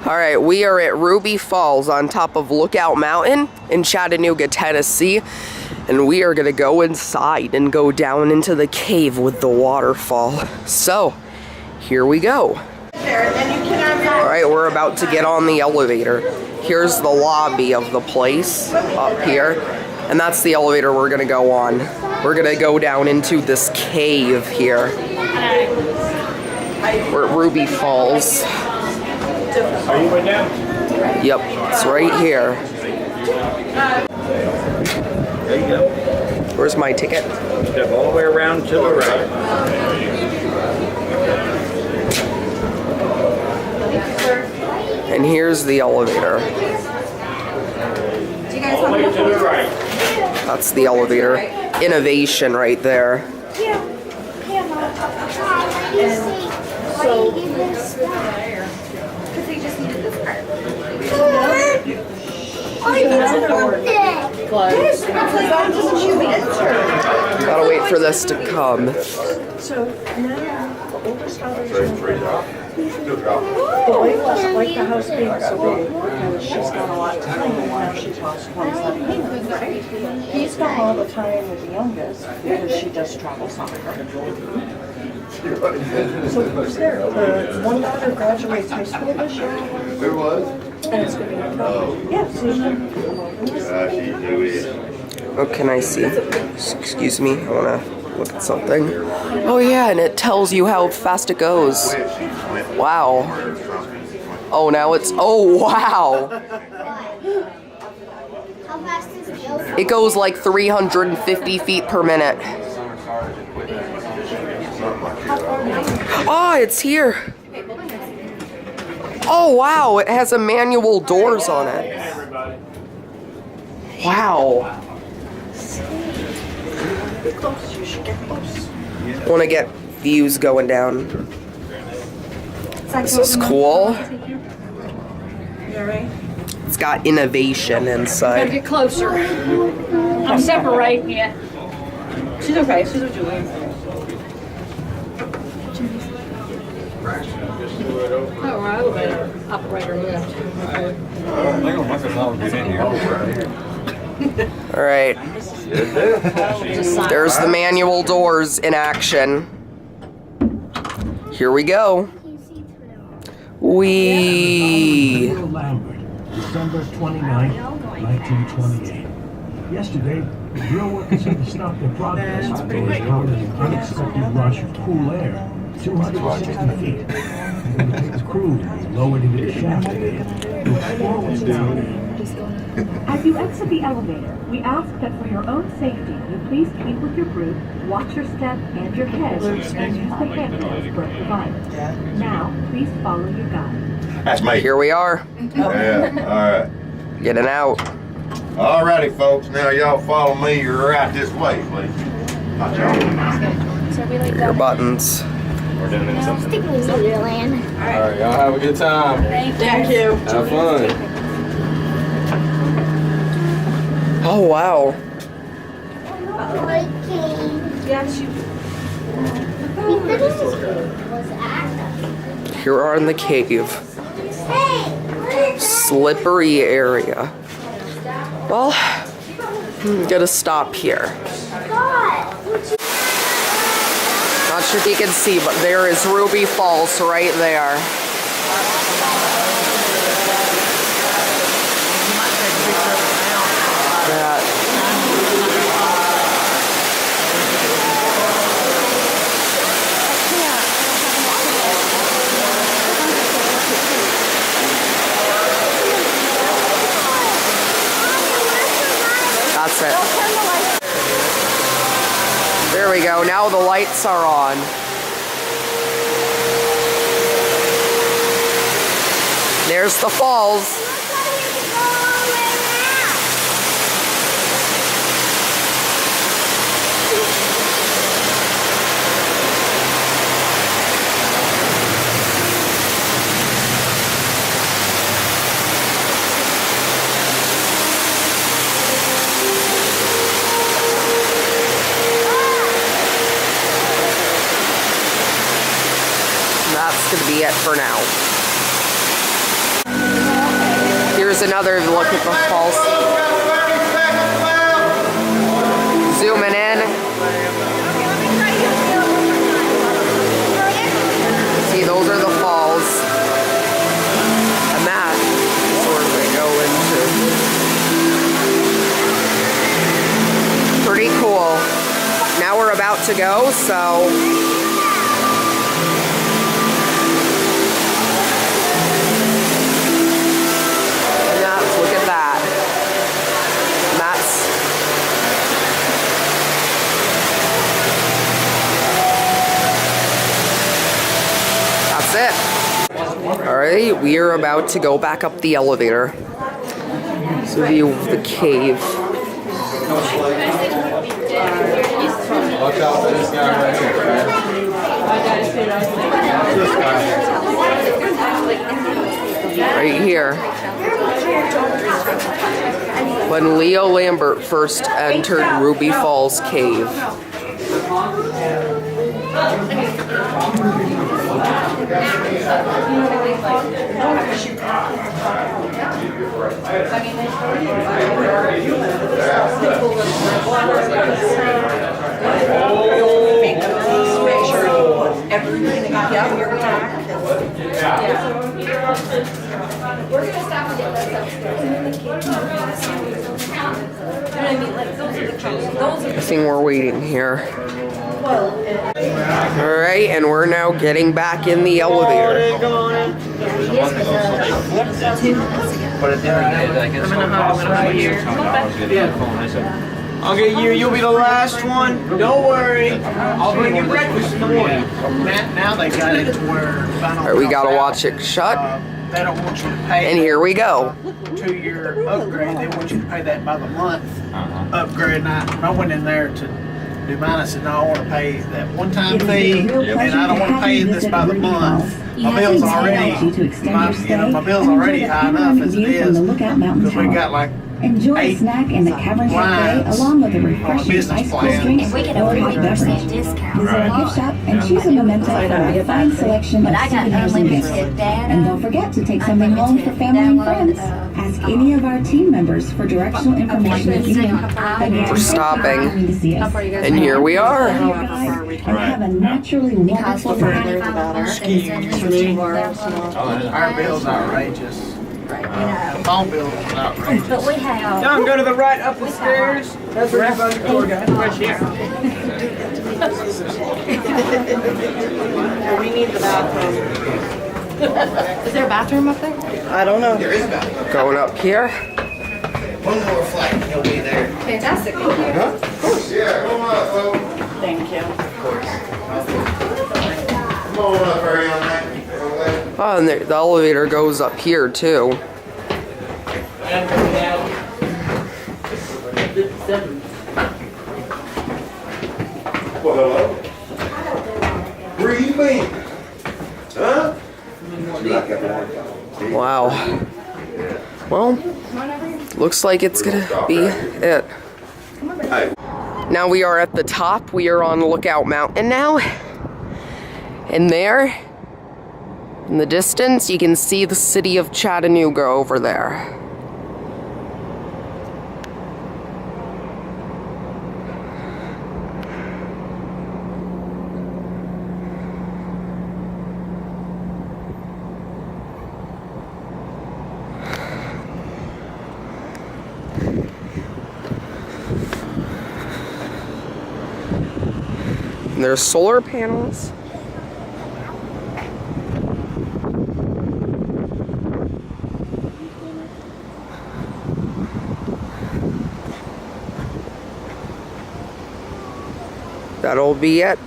Alright, we are at Ruby Falls on top of Lookout Mountain in Chattanooga, Tennessee. And we are going to go inside and go down into the cave with the waterfall. So, here we go. Alright, we're about to get on the elevator. Here's the lobby of the place up here. And that's the elevator we're going to go on. We're going to go down into this cave here. We're at Ruby Falls. Are you going down? Yep, it's right here. There you go. Where's my ticket? Step all the way around to the right. And here's the elevator. All the way to the right. That's the elevator. Innovation right there. Gotta wait for this to come. So now the oldest daughter is like the house being so big because she's got a lot of time and now she's lost 27. He's got all the time with the youngest because she does travel soccer. So who's there? The one daughter graduates high school this year. Where was? And it's going to be in college. Yeah, Susan. What can I see? Excuse me, I wanna look at something. Oh yeah, and it tells you how fast it goes. Wow. Oh, now it's, oh wow. How fast is it go? It goes like 350 feet per minute. Oh, it's here. Oh wow, it has a manual doors on it. Wow. Get close. You should get close. Want to get views going down. This is cool. You alright? It's got innovation Gotta inside. get closer. I'm separating yet. She's okay. She's with Julie. Oh, our elevator operator left. All right. There's the manual doors in action. Here we go. Wee. Lambert, December 29th, 1928. Yesterday, drill workers had to stop their progress because of an unexpected rush of cool air, 260 feet. They would take the crew and be lowered into the shaft again. To explore what's down there. As you exit the elevator, we ask that for your own safety, you please keep with your group, watch your step and your head, and use the handrails for provided. Now, please follow your guide. That's me. Here we are. Yeah, alright. Getting out. Alrighty, folks. Now y'all follow me. You're right this way, please. Not y'all. Your buttons. We're doing it something. Stick with me, Land. Alright, y'all have a good time. Thank you. Have fun. Oh wow. Yes, you. Here are in the cave. Slippery area. Well, I'm gonna stop here. Not sure if you can see, but there is Ruby Falls right there. That's it. There we go. Now the lights are on. There's the falls. That's going to be it for now. Here's another look at the falls. Zooming in. See, those are the falls. And that is where we go into. Pretty cool. Now we're about to go, so. Look at that. That's it. All right, we are about to go back up the elevator. It's a view of the cave. Watch out for this guy right here, Right here. When Leo Lambert first entered Ruby Falls Cave. Make sure you put everything in your pack. We're gonna stop and get those upstairs. I think we're waiting here. Alright, and we're now getting back in the elevator. I'll get you. You'll be the last one. Don't worry. I'll bring you breakfast in the morning. Now they got it to where. Alright, we gotta watch it shut. They don't want you to pay. And here we go. To your upgrade, they want you to pay that by the month upgrade. And I went in there to do mine. I said, no, I want to pay that one-time fee, and I don't want to pay this by the month. My bill's already, my bill's already high enough as it is because we got like Enjoy a snack in the Cavern Cafe along with a refreshing ice cold drink or hot beverage. Visit our gift shop and choose a memento from our fine selection of souvenirs and gifts. And don't forget to take something home for family and friends. Ask any of our team members for directional information if you need. We're stopping. And here we are. And have a naturally wonderful time. our bill's outrageous. Phone bill is outrageous. But we have. John, go to the right up the stairs. That's where everybody's going, guys. Right here. We need the bathroom. Is there a bathroom up there? I don't know. Going up here. One more flight and he'll be there. Fantastic. Thank you. Of course, yeah, come on up, folks. Thank you. Come on up there, young man. Oh, and the elevator goes up here too. Well, hello. Where you been? Huh? Wow. Well, looks like it's gonna be it. Hey. Now we are at the top. We are on Lookout Mountain now. And there, in the distance, you can see the city of Chattanooga over there. And there's solar panels. That'll be it.